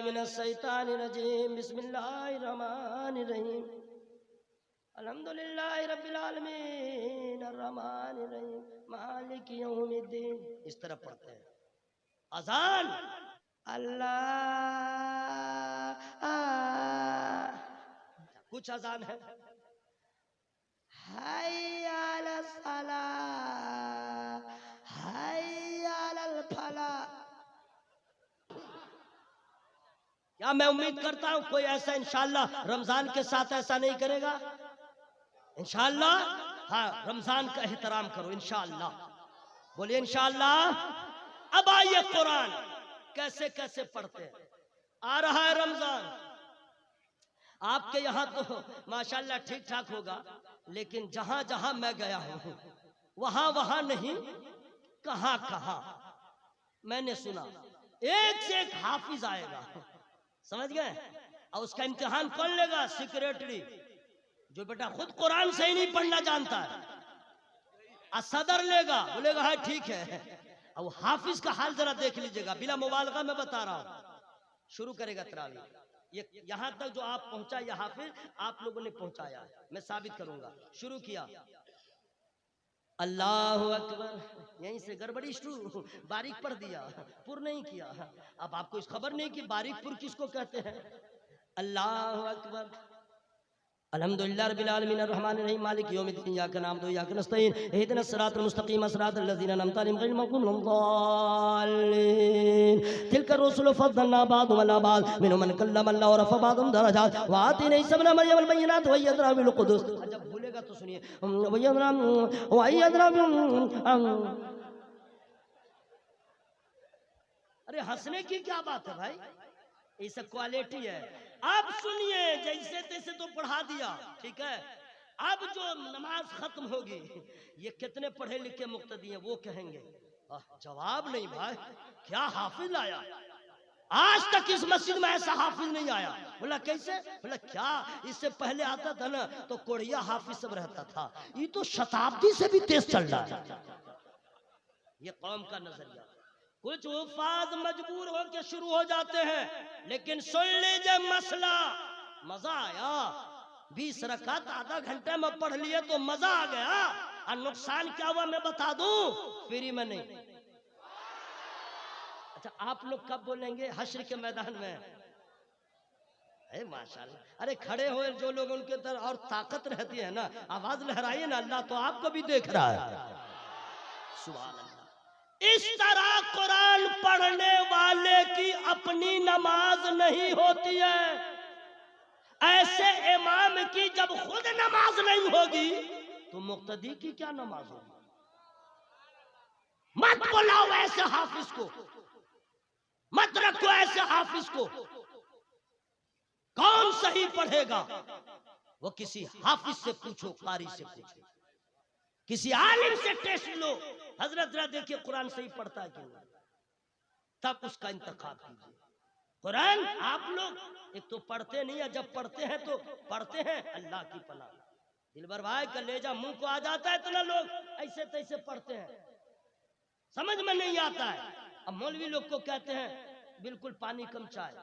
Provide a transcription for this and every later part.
मिनश्शैतानिर्रजीम बिस्मिल्लाहिर्रहमानिर्रहीम अल्हम्दुलिल्लाहि रब्बिल आलमीन अर्रहमानिर्रहीम मालिकि यौमिद्दीन। इस तरह पढ़ते हैं। अजान अल्लाह कुछ अजान है हय्या अलस सलाह हय्या अलल फलाह। क्या मैं उम्मीद करता हूं कोई ऐसा इंशाअल्लाह रमजान के साथ ऐसा नहीं करेगा इंशाअल्लाह। हाँ, रमजान का एहतराम करो इंशाअल्लाह। बोलिए इंशाअल्लाह। अब आइए कुरान कैसे कैसे पढ़ते हैं। आ रहा है रमजान, आपके यहाँ तो माशाअल्लाह ठीक ठाक होगा, लेकिन जहां जहां मैं गया हूं वहां वहां नहीं, कहां कहां मैंने सुना एक से एक हाफिज आएगा, समझ गए। और उसका इम्तिहान कौन लेगा? सेक्रेटरी, जो बेटा खुद कुरान से ही नहीं पढ़ना जानता है। सदर लेगा, बोलेगा हाँ ठीक है। अब हाफिज का हाल जरा देख लीजिएगा, बिला मुबालगा में बता रहा हूं। शुरू करेगा तरावी, ये यहां तक जो आप पहुंचा ये हाफिज आप लोगों ने पहुंचाया, मैं साबित करूंगा। शुरू किया अल्लाहु अकबर, यहीं से गड़बड़ी शुरू, बारीक पढ़ दिया, पुर नहीं किया। अब आपको इस खबर नहीं कि बारीक पुर किसको कहते हैं। अल्लाहु अकबर अल्हम्दुलिल्लाह रब्बिल आलमीन अर्रहमानिर रहीम मालिकि यौमिद्दीन इय्याका नअबुदु व इय्याका नस्तईन इहदिनस सिरातल मुस्तकीम सिरातल लज़ीना अनअमता अलैहिम गैरिल मग़दूबि अलैहिम तिलका रुसुलु फद्दलना बअदहुम अला बअद मिनहुम मन कल्लम अल्लाहु व रफ़अ बअदहुम दरजात व आतिना ईसा इब्न मरियम अल बय्यिनात व अय्यदनाहु बिल क़ुद्दूस। जब भूलेगा तो सुनिए अरे हंसने की क्या बात है भाई, ये सब क्वालिटी है। अब सुनिए, जैसे तैसे तो पढ़ा दिया, ठीक है। अब जो नमाज खत्म होगी, ये कितने पढ़े लिखे मुक्तदी हैं वो कहेंगे जवाब नहीं भाई, क्या हाफिज आया। आज तक इस मस्जिद में ऐसा हाफिज नहीं आया। बोला कैसे? बोला क्या इससे पहले आता था ना तो कोढ़िया हाफिज सब रहता था, ये तो शताब्दी से भी तेज चल रहा है। ये कौम का नजरिया। कुछ हुफ्फाज मजबूर होकर शुरू हो जाते हैं, लेकिन सुन लीजिए मसला, मजा आया। 20 रकात आधा घंटे में पढ़ लिए तो मजा आ गया। और नुकसान क्या हुआ मैं बता दूं, फ्री में नहीं। अच्छा आप लोग कब बोलेंगे? हश्र के मैदान में। माशाल्लाह, अरे खड़े हुए जो लोग उनके तरफ और ताकत रहती है ना, आवाज लहराइए ना, अल्लाह तो आपको भी देख रहा है। सुभान अल्लाह। इस तरह कुरान पढ़ने वाले की अपनी नमाज नहीं होती है। ऐसे इमाम की जब खुद नमाज नहीं होगी तो मुक्तदी की क्या नमाज होगी। मत बुलाओ ऐसे हाफिज को, मत रखो ऐसे हाफिज को। कौन सही पढ़ेगा वो किसी हाफिज से पूछो, कारी से पूछो, किसी आलिम से टेस्ट लो। हजरत जरा देखिए कुरान सही पढ़ता है कि नहीं, तब उसका इंतखाब कीजिए। कुरान आप लोग एक तो पढ़ते नहीं है, जब पढ़ते हैं तो पढ़ते हैं अल्लाह की पनाह। दिलबर भाई कलेजा मुंह को आ जाता है, इतना लोग ऐसे तैसे पढ़ते हैं, समझ में नहीं आता है। अब मौलवी लोग को कहते हैं बिल्कुल पानी कम चाय।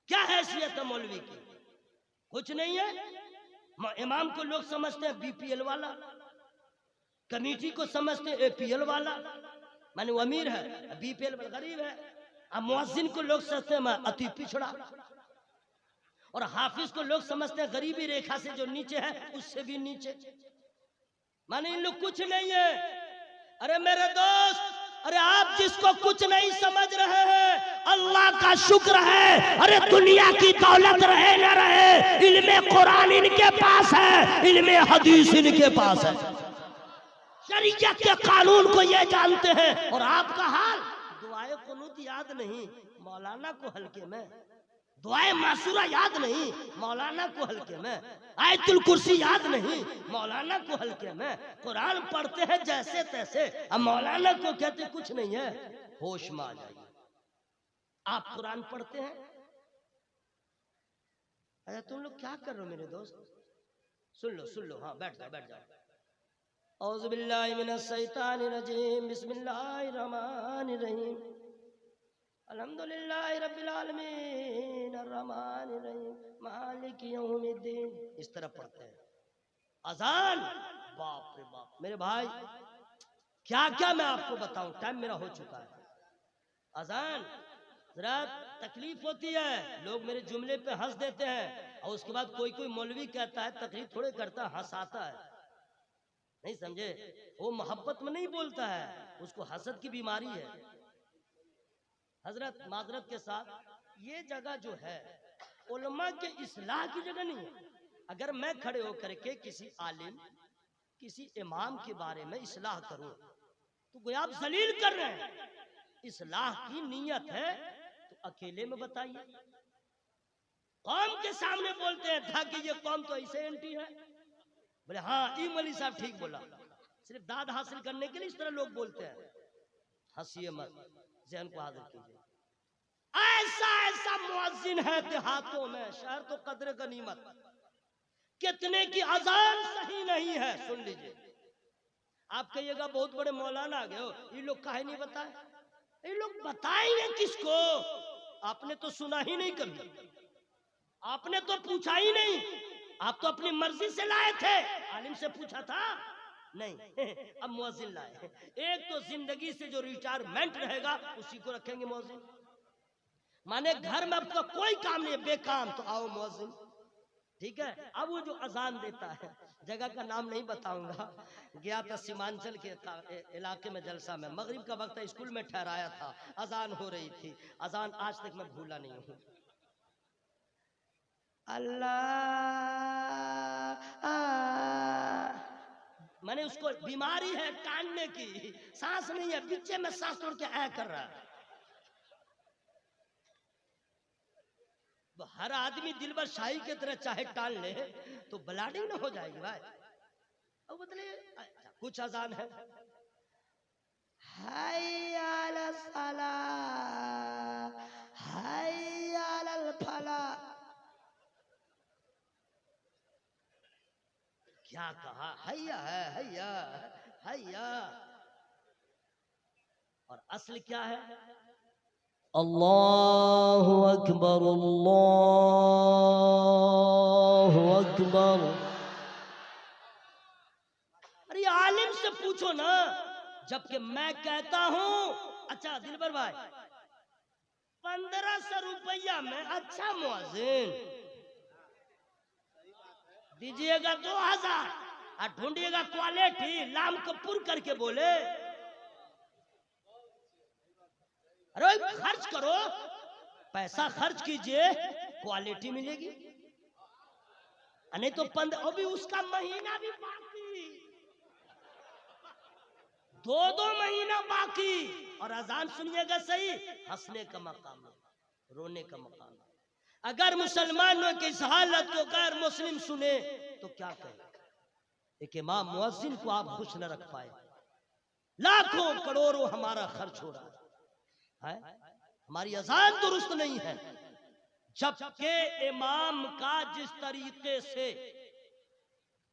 क्या हैसियत है मौलवी की? कुछ नहीं है। इमाम को लोग समझते हैं बीपीएल वाला, कमेटी को समझते एपीएल वाला, माने वो अमीर है, बीपीएल वाला गरीब है। अब मुअज्जिन को लोग समझते हैं अति पिछड़ा, और हाफिज को लोग समझते हैं गरीबी रेखा से जो नीचे है उससे भी नीचे, माने इन लोग कुछ नहीं है। अरे मेरे दोस्त, अरे आप जिसको कुछ नहीं समझ रहे हैं अल्लाह का शुक्र है। अरे दुनिया की दौलत रहे न रहे, इल्मे कुरान इनके पास है, इल्मे हदीस इनके पास है, शरीयत के कानून को ये जानते हैं। और आपका हाल दुआए कुनूत याद नहीं, मौलाना को हल्के में, दुआए मासूरा याद नहीं, मौलाना को हल्के में, आयतुल कुर्सी याद नहीं, मौलाना को हल्के में। कुरान पढ़ते हैं जैसे तैसे, अब मौलाना को कहते कुछ नहीं है। होश में आ जाइए। आप कुरान पढ़ते हैं, अरे तुम लोग क्या कर रहे हो मेरे दोस्त? सुन लो, हाँ बैठ जाओ। औज़ु बिल्लाहि मिनश शैतानिर रजीम बिस्मिल्लाहिर रहमानिर रहीम अल्हम्दुलिल्लाहि रब्बिल आलमीन अर्रहमानिर्रहीम मालिक यौमिद्दीन, इस तरह पढ़ते हैं। अजान, बाप रे बाप मेरे भाई, क्या क्या मैं आपको बताऊं, टाइम मेरा हो चुका है। अजान जरा तकलीफ होती है, लोग मेरे जुमले पे हंस देते हैं और उसके बाद कोई कोई मौलवी कहता है तकलीफ थोड़े करता, हंसाता है, नहीं समझे, वो मोहब्बत में नहीं बोलता है, उसको हसद की बीमारी है। हजरत माजरत के साथ ये जगह जो है उलमा के इस्लाह की जगह नहीं है। अगर मैं खड़े होकर के किसी आलिम किसी इमाम के बारे में इस्लाह करूं तो गोया आप जलील कर रहे हैं। इस्लाह की नीयत है तो अकेले में बताइए। कौम के सामने बोलते हैं था कि ये कौम तो ऐसे एंटी है, बोले हाँ ई मौलवी साहब ठीक बोला, सिर्फ दाद हासिल करने के लिए इस तरह लोग बोलते हैं। हंसिए मत, ज़हन को हाजिर कीजिए। ऐसा ऐसा मुअज्जिन है देहातों में, शहर तो कदर गनीमत, कितने की अजान सही नहीं है। सुन लीजिए, आप कहिएगा बहुत बड़े मौलाना आ गए हो, ये लोग काहे नहीं बताए, ये लोग बताएंगे किसको? आपने तो सुना ही नहीं कभी, आपने तो पूछा ही नहीं, आप तो अपनी मर्जी से लाए थे, आलिम से पूछा था नहीं। अब मुअज्जिन लाए, एक तो जिंदगी से जो रिटायरमेंट रहेगा उसी को रखेंगे मुअज्जिन। माने घर में आपका कोई काम नहीं है, बेकाम, तो आओ मुअज्जिन, ठीक है। अब वो जो अजान देता है, जगह का नाम नहीं बताऊंगा, गया था सीमांचल के इलाके में जलसा में, मगरिब का वक्त स्कूल में ठहराया था, अजान हो रही थी, अजान आज तक मैं भूला नहीं हूँ। अल्लाह, मैंने उसको बीमारी है कानने की, सांस नहीं है, पीछे में सांस तोड़ के ऐ कर रहा है। हर आदमी दिलबर शाही की तरह चाहे टाल ले तो ब्लाडिंग ना हो जाएगी भाई। अब बदले कुछ अजान है, hayya ala salah, hayya ala falah, क्या कहा, हैया है, हैया हैया, और असल क्या है? अल्लाहु अकबर, अल्लाहु अकबर। अरे आलिम से पूछो ना, जबकि मैं कहता हूं, अच्छा दिलबर भाई 1500 रुपया में अच्छा मुअज्जिन दीजिएगा 2000 और ढूंढिएगा क्वालिटी लाम कपूर करके बोले। अरे खर्च करो, पैसा खर्च कीजिए, क्वालिटी मिलेगी। नहीं तो 15, अभी उसका महीना भी बाकी, 2 महीना बाकी, और अजान सुनिएगा सही, हंसने का मकाम है, रोने का मकाम है। अगर मुसलमानों की इस हालत को गैर मुस्लिम सुने तो क्या कहे? एक इमाम मुअज्जिन को आप खुश न रख पाए, लाखों करोड़ों हमारा खर्च हो रहा है, हमारी अजान दुरुस्त नहीं है, जबकि इमाम का जिस तरीके से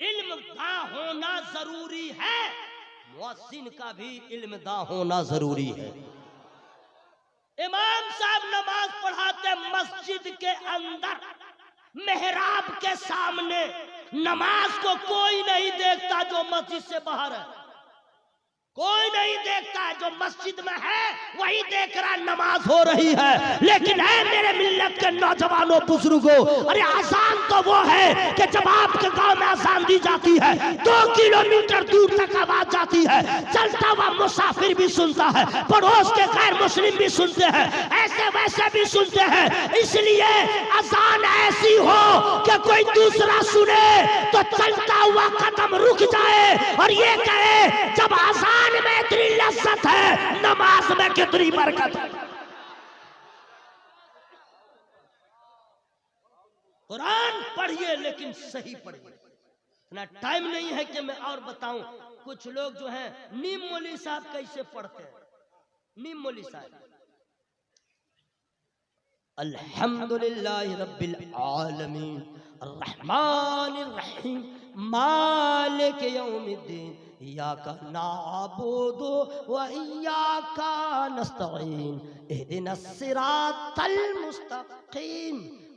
इल्म दा होना जरूरी है, मुअज्जिन का भी इल्म दा होना जरूरी है। इमाम साहब नमाज पढ़ाते मस्जिद के अंदर मेहराब के सामने, नमाज को कोई नहीं देखता जो मस्जिद से बाहर है, कोई नहीं देखता है, जो मस्जिद में है वही देख रहा नमाज हो रही है। लेकिन है मेरे मिल्लत के नौजवानों बुजुर्गों, अरे आजान तो वो है कि जब आपके गांव में आजान दी जाती है 2 किलोमीटर दूर तक आवाज जाती है, चलता हुआ मुसाफिर भी सुनता है, पड़ोस के गैर मुस्लिम भी सुनते हैं, ऐसे वैसे भी सुनते हैं। इसलिए अजान ऐसी हो कि कोई दूसरा सुने तो चलता हुआ कदम रुक जाए और ये कहे जब आजान में इतनी लज्जत है, नमाज में कितनी बरकत है। कुरान पढ़िए लेकिन सही पढ़िए। इतना टाइम नहीं है कि मैं और बताऊं। कुछ लोग जो हैं, नीम मौलवी साहब कैसे पढ़ते हैं, नीम मौलवी साहब अल्हम्दुलिल्लाहि रब्बिल आलमीन अर्रहमानिर रहीम मालिक यौमिद्दीन इय्याका नअबुदु व इय्याका नस्तईन इहदिनस सिरातल मुस्तकीम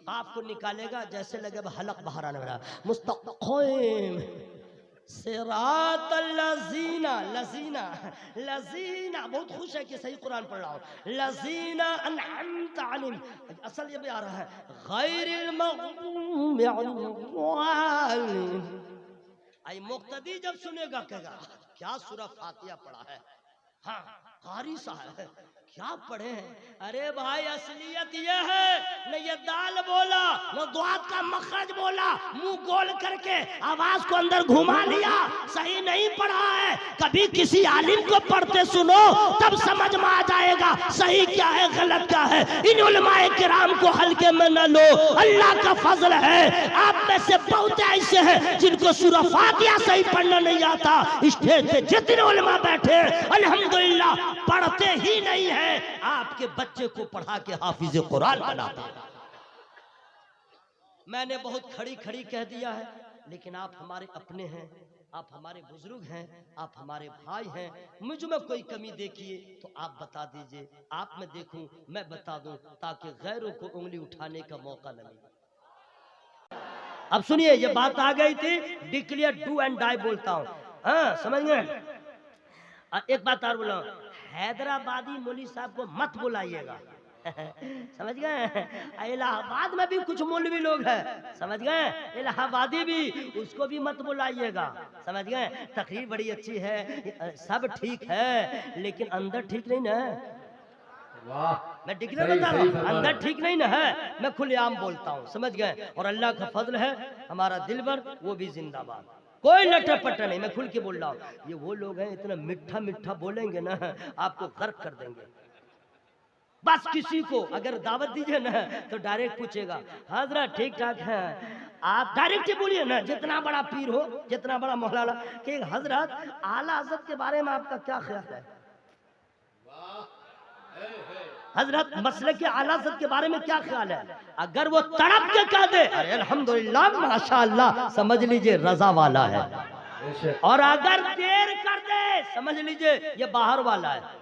आपको निकालेगा जैसे लगे हलक बाहर आने वाला। मुस्तक़ीम सिरात लजीना, लजीना लजीना, बहुत खुश है कि सही कुरान पढ़ रहा हूँ। लजीना अनअमत अलैहिम, असल ये भी आ रहा है गैरिल मग़दूबि अलैहिम। आई मुक्तदी जब सुनेगा कहेगा क्या सूरह फातिहा पढ़ा है, हाँ कारी साहब क्या पढ़े हैं। अरे भाई असलियत ये है, न ये दाल बोला न दुआत का मखरज बोला, मुंह गोल करके आवाज को अंदर घुमा लिया, सही नहीं पढ़ा है। कभी किसी आलिम को पढ़ते सुनो तब समझ में आ जाएगा सही क्या है गलत क्या है। इन उलमाए किराम को हल्के में न लो, अल्लाह का फजल है। आप में से बहुत ऐसे हैं जिनको सूरह फातिहा सही पढ़ना नहीं आता। स्टेज पे जितने उलमा बैठे अल्हम्दुलिल्लाह पढ़ते ही नहीं है, आपके बच्चे को पढ़ा के हाफिज कुरान बनाते हैं। मैंने बहुत खड़ी खड़ी कह दिया है, लेकिन आप हमारे अपने हैं, आप हमारे बुजुर्ग हैं, आप हमारे भाई हैं। मुझ में कोई कमी देखिए तो आप बता दीजिए, आप में देखूं मैं बता दूं, ताकि गैरों को उंगली उठाने का मौका न मिले। अब सुनिए, ये बात आ गई थी डिक्लेयर डू एंड डाई बोलता हूं, हाँ समझ गए। एक बात और बोला, हैदराबादी मौलवी साहब को मत बुलाइएगा समझ गए। इलाहाबाद में भी कुछ मौलवी लोग हैं, समझ गए, इलाहाबादी भी, उसको भी मत बुलाइएगा, समझ गए। तकरीर बड़ी अच्छी है, सब ठीक है, लेकिन अंदर ठीक नहीं ना। मैं डिक्लेयर बता रहा हूँ, अंदर ठीक नहीं ना है। मैं खुलेआम बोलता हूँ, समझ गए। और अल्लाह का फजल है, हमारा दिलबर वो भी जिंदाबाद, कोई लटर पटर नहीं, मैं खुल के बोल रहा हूँ। ये वो लोग हैं इतना मीठा मीठा बोलेंगे ना, आपको गर्क कर देंगे। बस किसी को अगर दावत दीजिए ना तो डायरेक्ट पूछेगा हजरत ठीक ठाक है, आप डायरेक्ट ही बोलिए ना, जितना बड़ा पीर हो, जितना बड़ा मौलाना, कि हजरत आला हजरत के बारे में आपका क्या ख्याल है, हजरत मसले के आला हजरत के बारे में क्या ख्याल है। अगर वो तड़प के कह दे अरे अल्हम्दुलिल्लाह माशाअल्लाह, समझ लीजिए रजा वाला है। और अगर देर कर दे समझ लीजिए ये बाहर वाला है।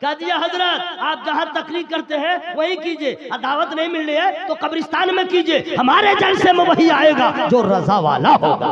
कह दिया हजरत आप जहाँ तकरीर करते हैं वही कीजिए, दावत नहीं मिल रही है तो कब्रिस्तान में कीजिए, हमारे जलसे में वही आएगा जो रजा वाला होगा।